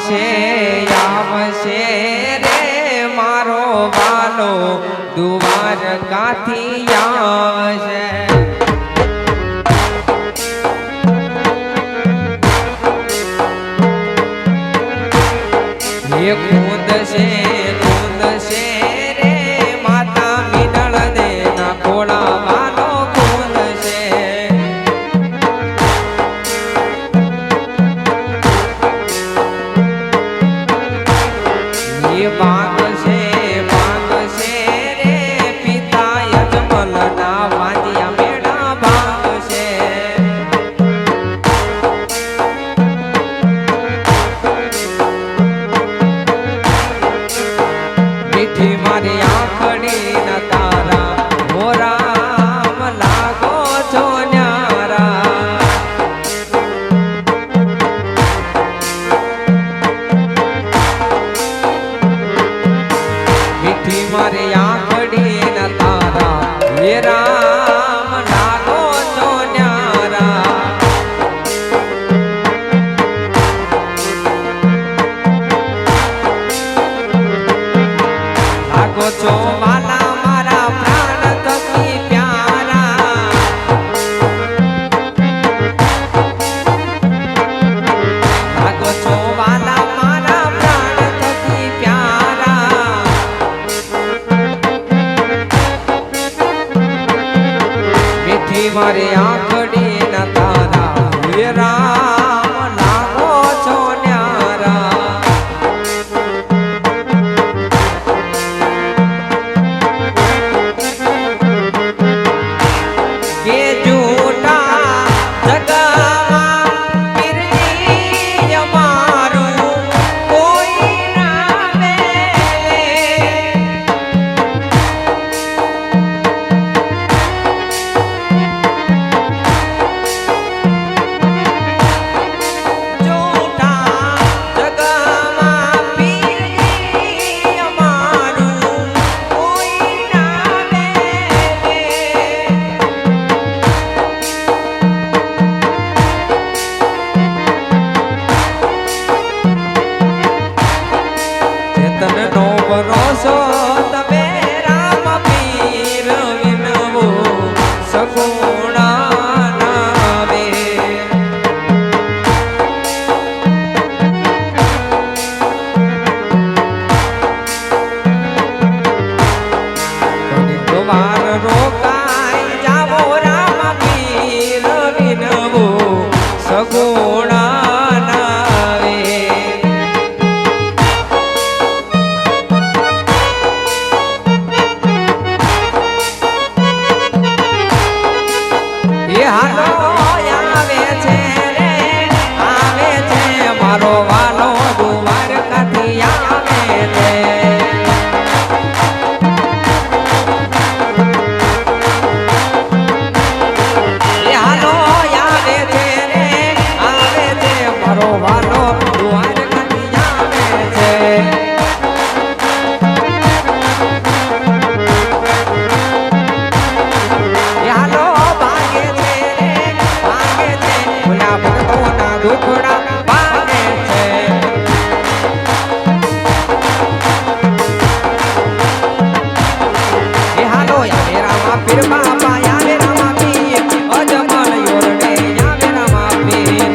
આવશે આવશે રે મારો વાલો દ્વારકાથી આવશે એ કૂદ છે રે માતા મીનળ દેના ખોળા વાલો કૂદ છે એ બાગ છે રે પિતા યજમલના વાંદિયા મેળા ભાગ છે મીઠી મારી આંખડી ના તારા મોરામ લાગો છો ન્યારા મીઠી મારી આંખડી ના તારા રામ લાગો છો ન્યારા લાગો છો વાલા મારા પ્રાણ થકી પ્યારા લાગો છો વાલા મારા પ્રાણ થકી પ્યારા મીઠી મારી આંખડી ના તારા રામ લાગો છો ન્યારા કે જૂઠા જગમાં પીરની અમારું કોઈ ના મેલે જૂઠા જગમાં પીરની અમારું કોઈ ના મેલે ચેતનનો ભરોસો તમે રામ પીર વિનવો સગુણા નાવે વાર રોકાઈ જાવો રામ પીર વિનવો સગુણા નાવે એ હાલો આવે છે રે આવે છે મારો વાલો દ્વારકાથી આવે છે એ હાલો આવે છે રે આવે છે મારો વાલો દ્વારકાથી આવે છે હાલો ભાગે છે રે ભાગે છે ભૂલા ભક્તોના દુખડા ભાગે છે એ હાલો યારે રામા પીર બાપા યારે રામા પીર અજમલ યોરડે યારે રામા પીર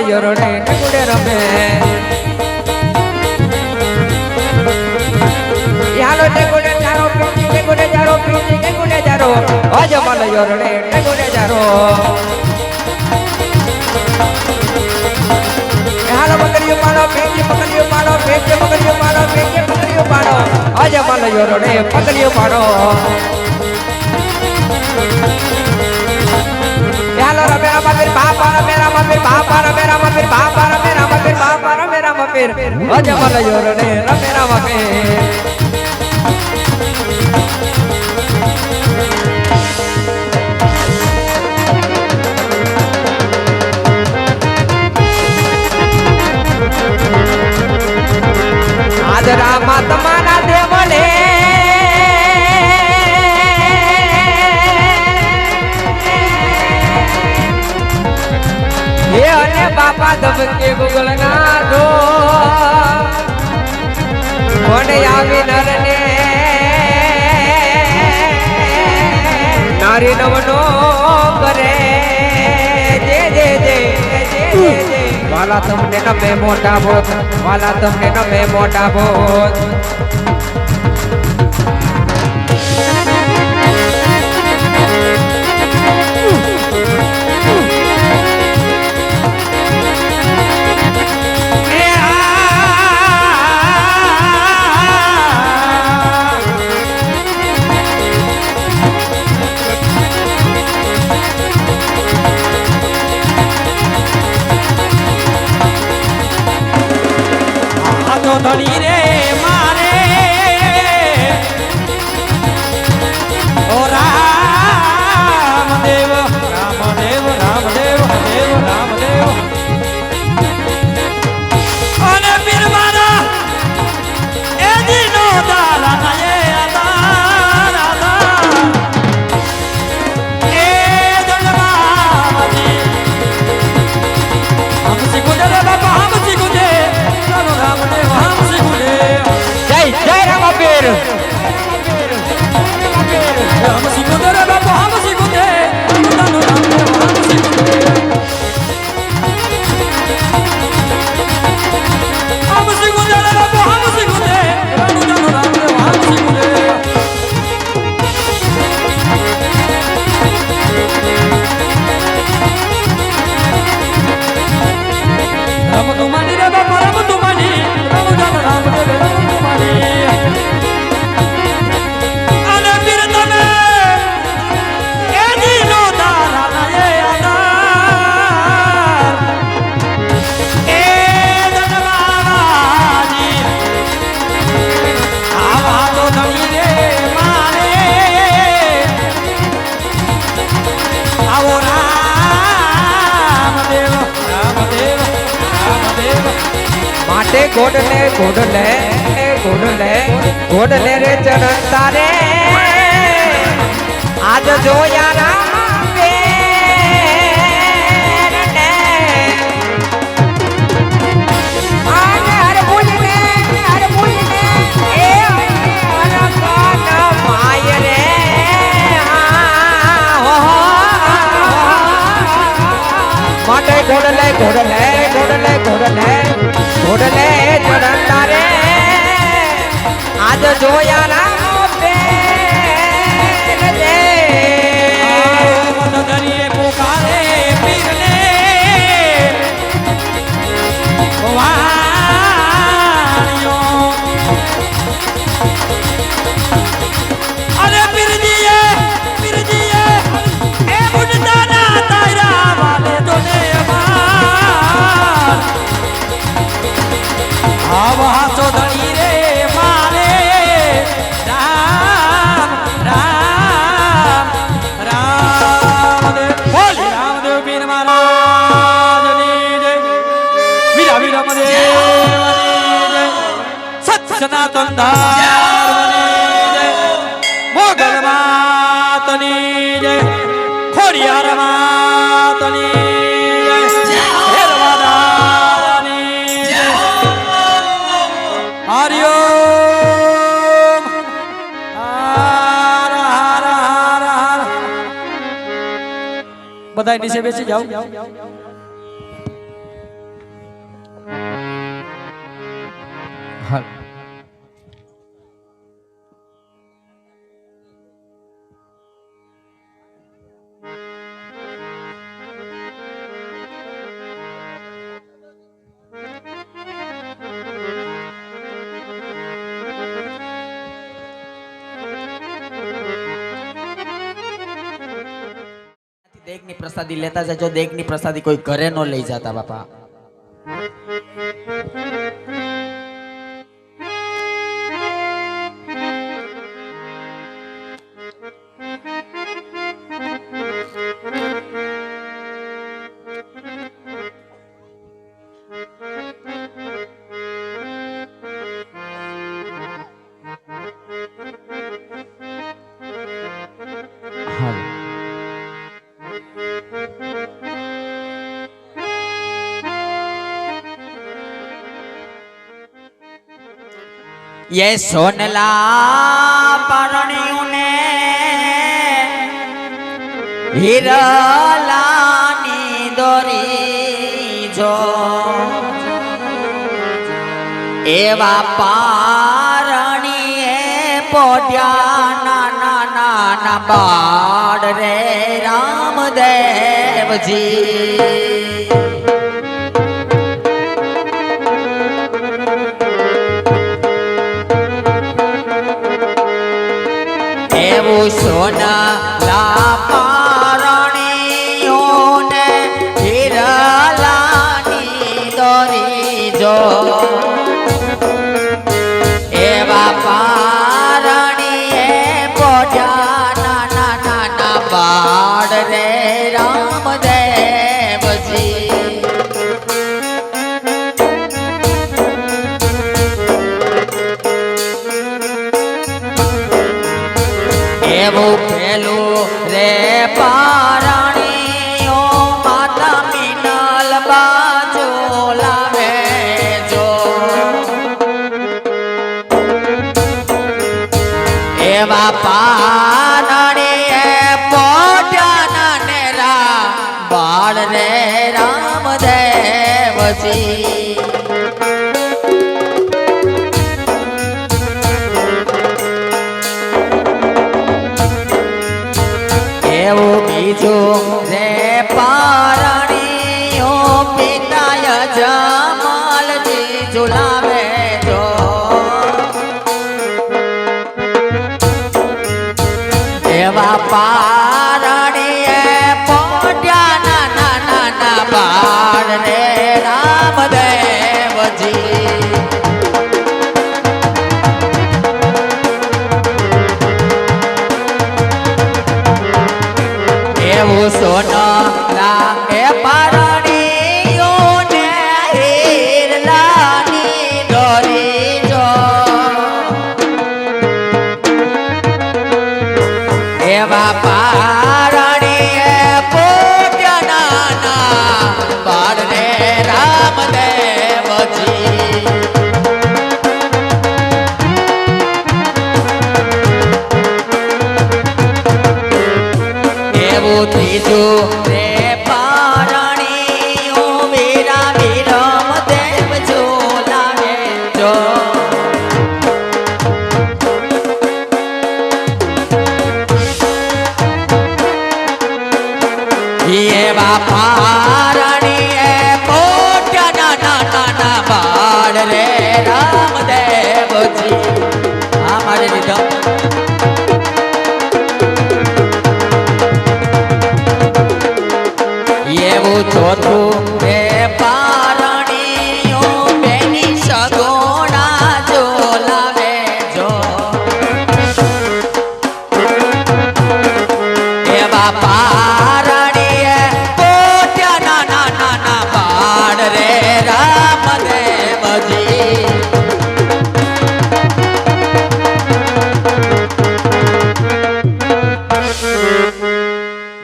યોરડે ટેકુડે રમે હાલો ટેકુડે જારો પીટી ટેકુડે જારો પીટી ટેકુડે જારો અજમલ યોરડે ટેકુડે જારો હાલો બકરીઓ પાડો પીટી બકરીઓ પાડો પીટી બકરીઓ પાડો પીટી બકરીઓ પાડો અજમલ યોરડે બકરીઓ પાડો હાલો રમે રામા પીર બાપા રમે રામા પીર બાપા રમે રામા પીર બાપા રમે રામા પીર બાપા રમે રામા પીર અજમલ યોરડે રમે રામા પીર આજ રામા તમારા દેવલે અને બાપા ધબકે ગુગલ ના દો કોને આવી નરને નારી નવનો કરે જે જે જે વાલા તમને નમે મોટા બોત વાલા તમને નમે મોટા બોત ધણી રે મારે ઓ રામદેવ રામદેવ રામદેવ દેવ રામદેવ અને પીર મારા એ દીનો દાલા નાયે આદા આદા એ દંડવાજી હમ સિકુદે રે બાપા હમ સિકુદે રામદેવ જય જય રામા પીર હમ સિકુદે રે બાપા હમ સિકુદે રામદેવ હમ સિકુદે હમ સિકુદે રે બાપા હમ સિકુદે રામદેવ હમ સિકુદે રામ તુમાની રે બાપા રામ તુમાની રામ જાન રામદેવ રામ તુમાની અને પીર તમે એ દીનો દારા નાયે આધાર એ દનવાજી આવા તો ધણી રે મારે આવો રામદેવ રામદેવ રામદેવ માટે ગોડલે ગોડલે ગોડલે ગોડલે રે ચરણ તારે આજ જોયા રામ પીરને આને હર ભૂલને એ અનકન માય રે માટે ગોડલે ગોડલે ગોડલે ગોડલે ગોડલે ચરણ તારે આજ જોયા રામ પીર રે દરિયે પોકારે પીરને વાણિયો અરે પીરજીએ એ બુડતા ના તારા વાલે તોને અમાર આવા તો ધણી રે મારે રામ રામ રામદેવ બોલી રામદેવ પીર મહારાજની જય વીરા વીરા મદેવની જય સત સનાતન ધર્મની જય મોગલ માતની જય ખોડિયાર માતની જય હેરવાદાની જય હરિઓમ હર હર હર હર બધા નીચે બેસી જાઓ દેગની પ્રસાદી લેતા જજો. દેગની પ્રસાદી કોઈ ઘરે નો લઈ જતા બાપા. ये सोनला परण्યું ને હિરલાની દોરી જો એવા પારણીએ પોઢ્યા નાના નાના બાળ રે રામદેવજી. એવું સોનલા પારણીઓને હિરલાની દોરી જો એવા પારણીએ પોઢ્યા નાના નાના બાળ રે રામદેવજી. એવું પેલું રે પારણીઓ માતા મિનલ બાજુ લાવે જો એવા પારણીએ પોઢ્યા નેરા બાળ રે રામદેવજી. એવું બીજું રે પારણીઓ પિતાય જમાલજી ઝુલાવે જો એવા પારણીએ પોઢ્યા નાના નાના બાળ રે રામદેવજી. એવું સોનલા એ પારણીઓને હિરલાની દોરી જો એવા પારણીએ પોઢ્યા નાના બાળ રે રામદેવજી. એવું ત્રીજું રે પારણીઓ વીરા વિરમ દેવ ઝુલાવે જો એવા પારણીએ પોઢ્યા નાના નાના બાળ રે રામદેવજી. આ મારી રીધમ એવું ચોથું રે પારણીઓ બેની સગોણા ઝુલાવે જો એવા પારણીએ પોઢ્યા નાના નાના બાળ રે રામદેવજી.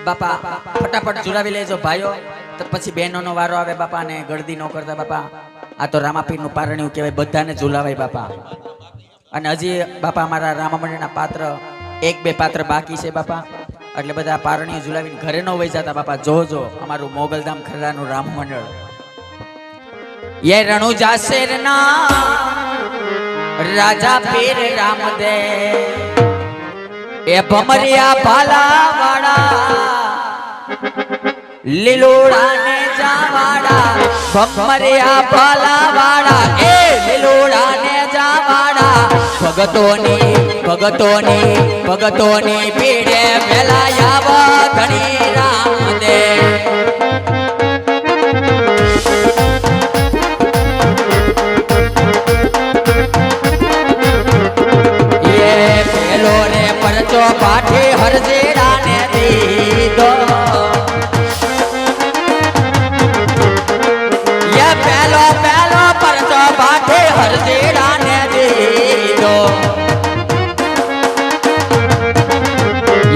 બાપા ફટાફટ ઝુલાવી લેજો ભાઈઓ, તો પછી બહેનોનો વારો આવે બાપા. ને ગળદી ન કરતા બાપા. આ તો રામાપીરનું પારણ્યું કહેવાય, બધાને ઝુલાવાય બાપા. અને હજી બાપા અમારા રામામંડળના પાત્ર 1-2 પાત્ર બાકી છે બાપા. એટલે બધા પારણીઓ ઝુલાવીને ઘરે ન વહી જતા બાપા. જોજો અમારું મોગલધામ ખરડાનું રામમંડળ. ये रણુજા શેરના રાજા પીર રામદેવ એ ભમરિયા ભાલાવાડા લીલોડા ને જાવાડા ભમરિયા ભાલાવાડા એ લીલોડા ને જાવાડા ભગતોની પીડે મેલાયા ધણી રામદેવ હરજેડા ને દીધો ये पहलो पहलो परचो बाटे हरजेड़ा ने दीदो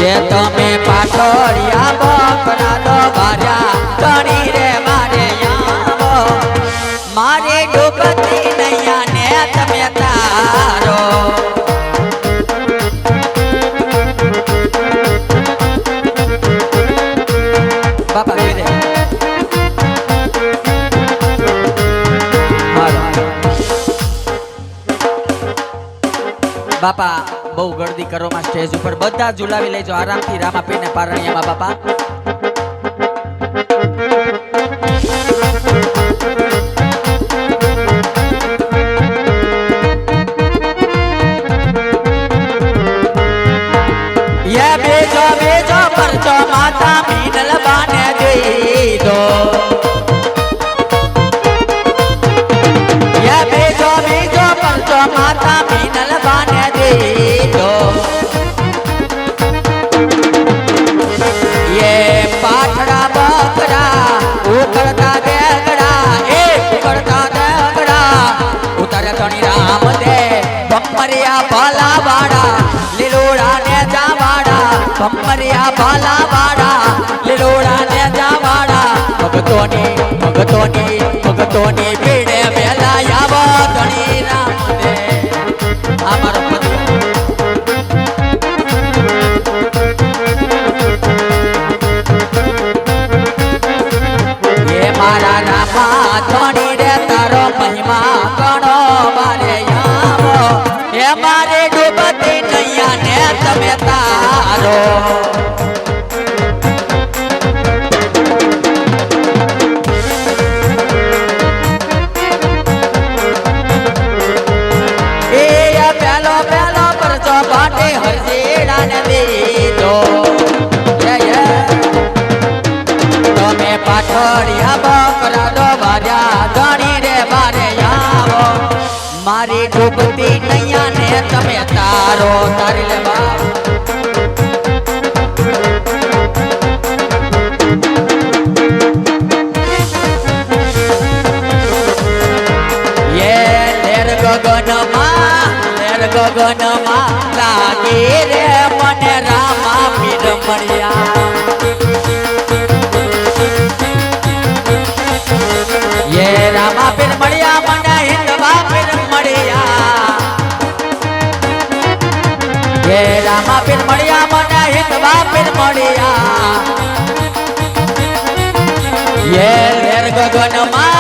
ये तमे पाठोड़िया बकरा दो बाजा धनी रे मारे यावो मारे डूबती नैया ने તમે તારો બાપા જોઈ દે બાપા બહુ ગળદી કરો માં સ્ટેજ ઉપર બધા ઝુલાવી લેજો આરામથી રામાપીર ને પારણિયામાં બાપા ये बेजो बेजो परचो माता मीनल बाने दीदो ये बेजो बेजो परचो माता मीनल बाने दीदो ये पाठड़ा बकरा उकड़ता देगड़ा ए उकड़ता देगड़ा उतर धनी राम दे बम्मरिया बाला बाड़ा લીલોડા ને જાવાડા બમ્મરિયા બાલા બાડા લીલોડા ને જાવાડા ભગતોની પીડે વેલા આવો ધણી રામ દે આ મારો પતિ એ મારા રામા ધણી રે તારો મહિમા ગણો મારે આવો એ મારે ડૂબતી નૈયા ને તમે તારો એ પેલો પેલો પરચો બાટે હરજેડા ને દીધો તમે પાઠોડિયા બકરા દો બાજા ધણી રે બારે આવો મારી ડૂબતી નૈયા ને તમે તારો તારી લે બાપ ये लेर गगनमा लागे रे મને રામાપીર મળ્યા ये રામાપીર મળ્યા મને હિંદવાપીર મળ્યા ये રામાપીર મળ્યા મને હિંદવાપીર મળ્યા ये લેર ગગનમાં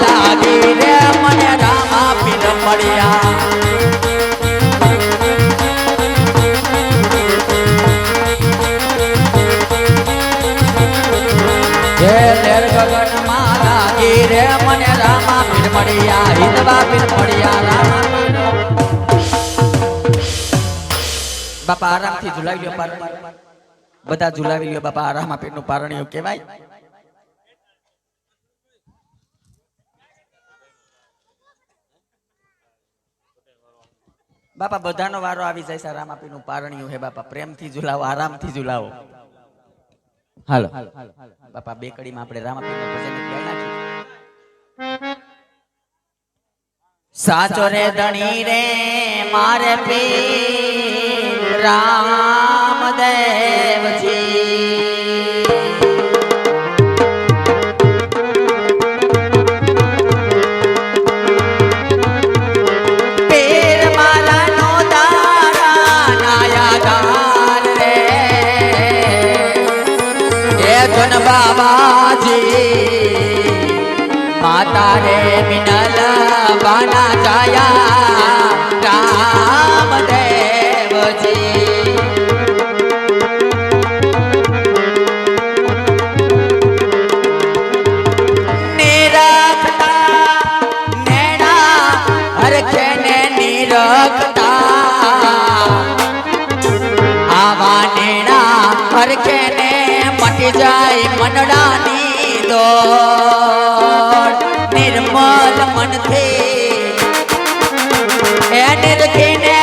લાગી રે મને રામાપીર મળ્યા લેર ગગનમાં લાગી રે મને રામાપીર મળ્યા હિંદવાપીર મળ્યા રામાપીર બાપા આરામથી ઝુલાવી લ્યો પારણી બધા ઝુલાવી લ્યો બાપા રામાપીરનું પારણીયું કહેવાય બાપા બધાનો વારો આવી જાય છે રામાપીરનું પારણીયું હે બાપા પ્રેમથી ઝુલાવો આરામથી ઝુલાવો હાલો બાપા બે કડીમાં આપણે રામાપીરનું ભજન ગાઈ નાખીએ સાચો રે ધણી રે મારે પીર રામદેવજી પીર મારા નો દારા નાયાદાર રે એ ધન બાબાજી માતા રે મિનલ બાના જાયા રામદેવજી નિરખતા નેણા હરખે ને નિરખતા આવા નેણા હરખે ને મટી જાય મનડાની દોડ નિર્મલ મનથી એ નિરખીને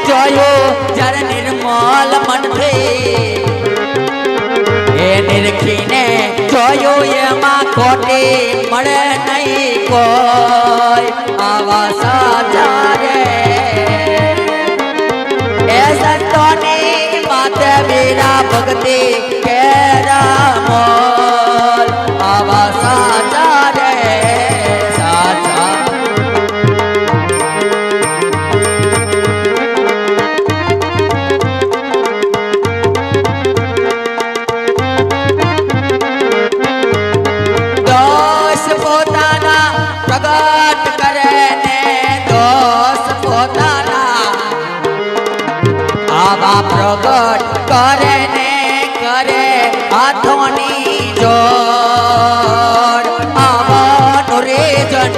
જોયો કોઈ આવા સાચા રે એ સંતોની માતે વીરા ભક્તિ કેરા મોલ આવા સાચા રે સાચા દોષ પોતાના પ્રગટ કરે ને દોષ પોતાના આવા પ્રગટ કરે ને કરે હાથોની જોડ આવાનું રીજન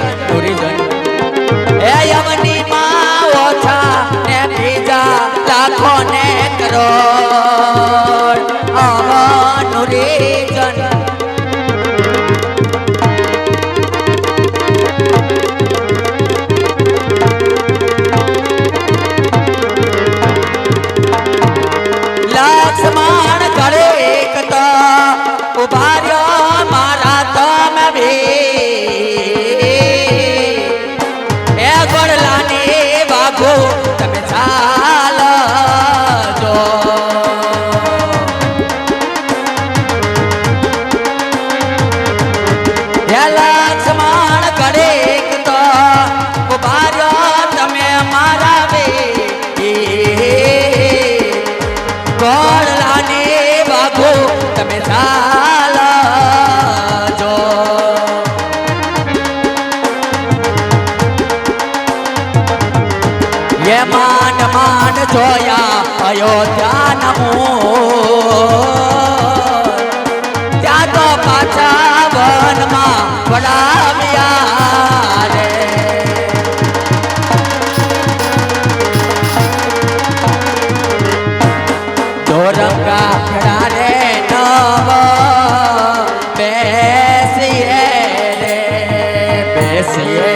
એ યમની માં ઓછા ને બીજા લાખો ને કરોડ આવાનું રીજન લક્ષ્મણ ઘરે એકતા ઉભા રહ્યો મારા તમે ભી એ ગોળલાની બાબુ તમે ચાલો જો હે લક્ષ્મણ ઘરે એકતા ઉભા રહ્યો તમે મારા ભી ગોળલાને બાબુ તમે ચાલો જો એ માંડ માંડ જોયા અયોધ્યા ત્યાં તો પાછા વનમાં વડાવ્યા રે રંગા ખડા રે નવ બેસીએ રે બેસીએ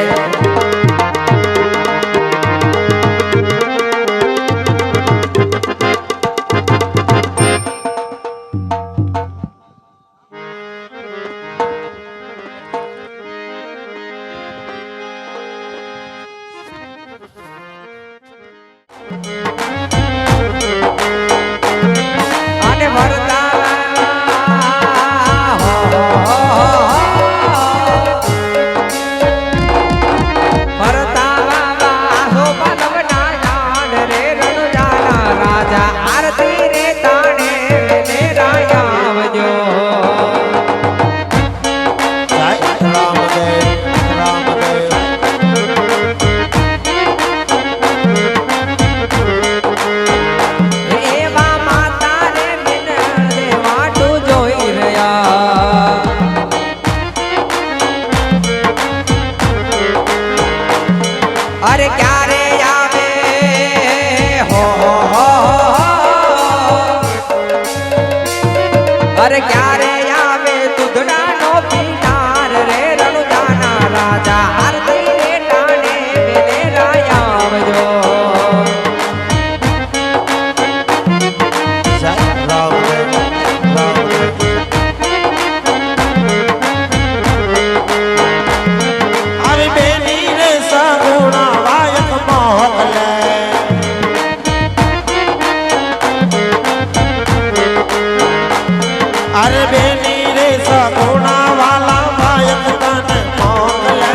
અને ભરતા ભરતા બાબા શોભા લગ્ના જાન રે રણુજાના રાજા આરતી રે તાણે ને રાયા આવજો એવા માતા રે બિન દેવાટું જોઈ રહ્યા અરે ક્યારે આવે હો અરે ક્યારે આવે દૂધડાનો પીનાર રે રણુજાના રાજા આરતી રે ટાણે મેલે રાયા આવજો આવી બેની રે સગુણા વાયક મોકલે અરે બેની રે સગુણા વાલા વાયક તને મોકલે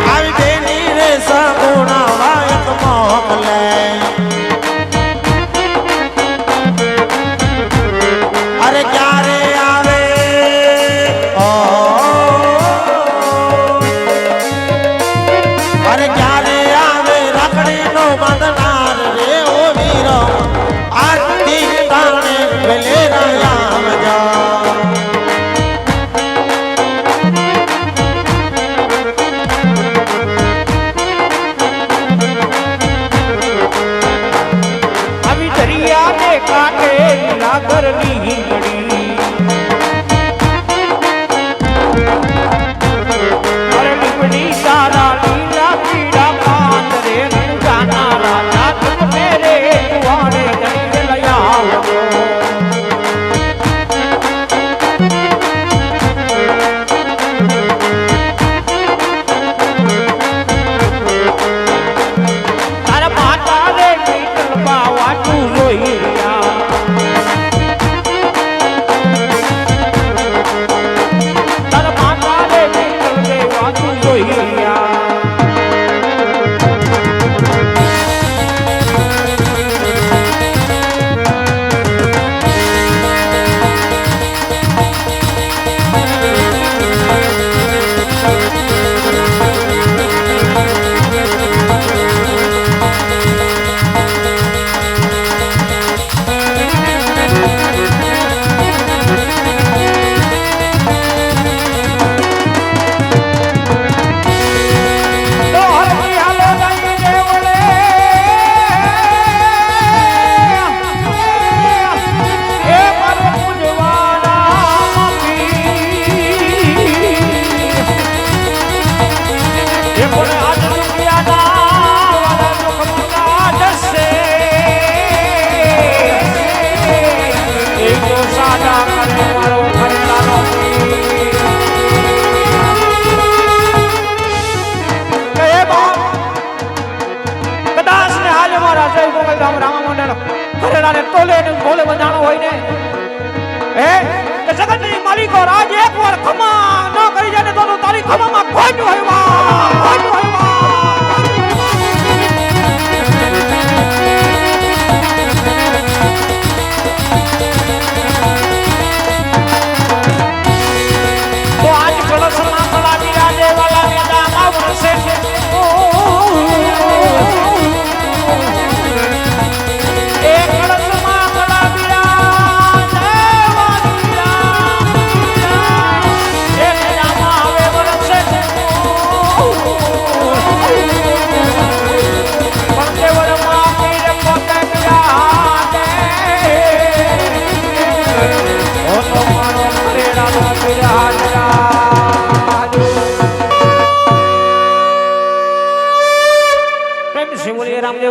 આવી બેની રે સગુણા વાયક મોકલે અરે ક્યારે આવે અરે ક્યારે આવે રખડી નો બંધનાર રે ઓ વીરો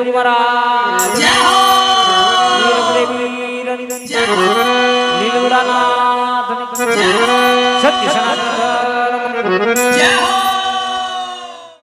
દેવજી મહારાજ લીલુડાનાથ સત્ય સનાતન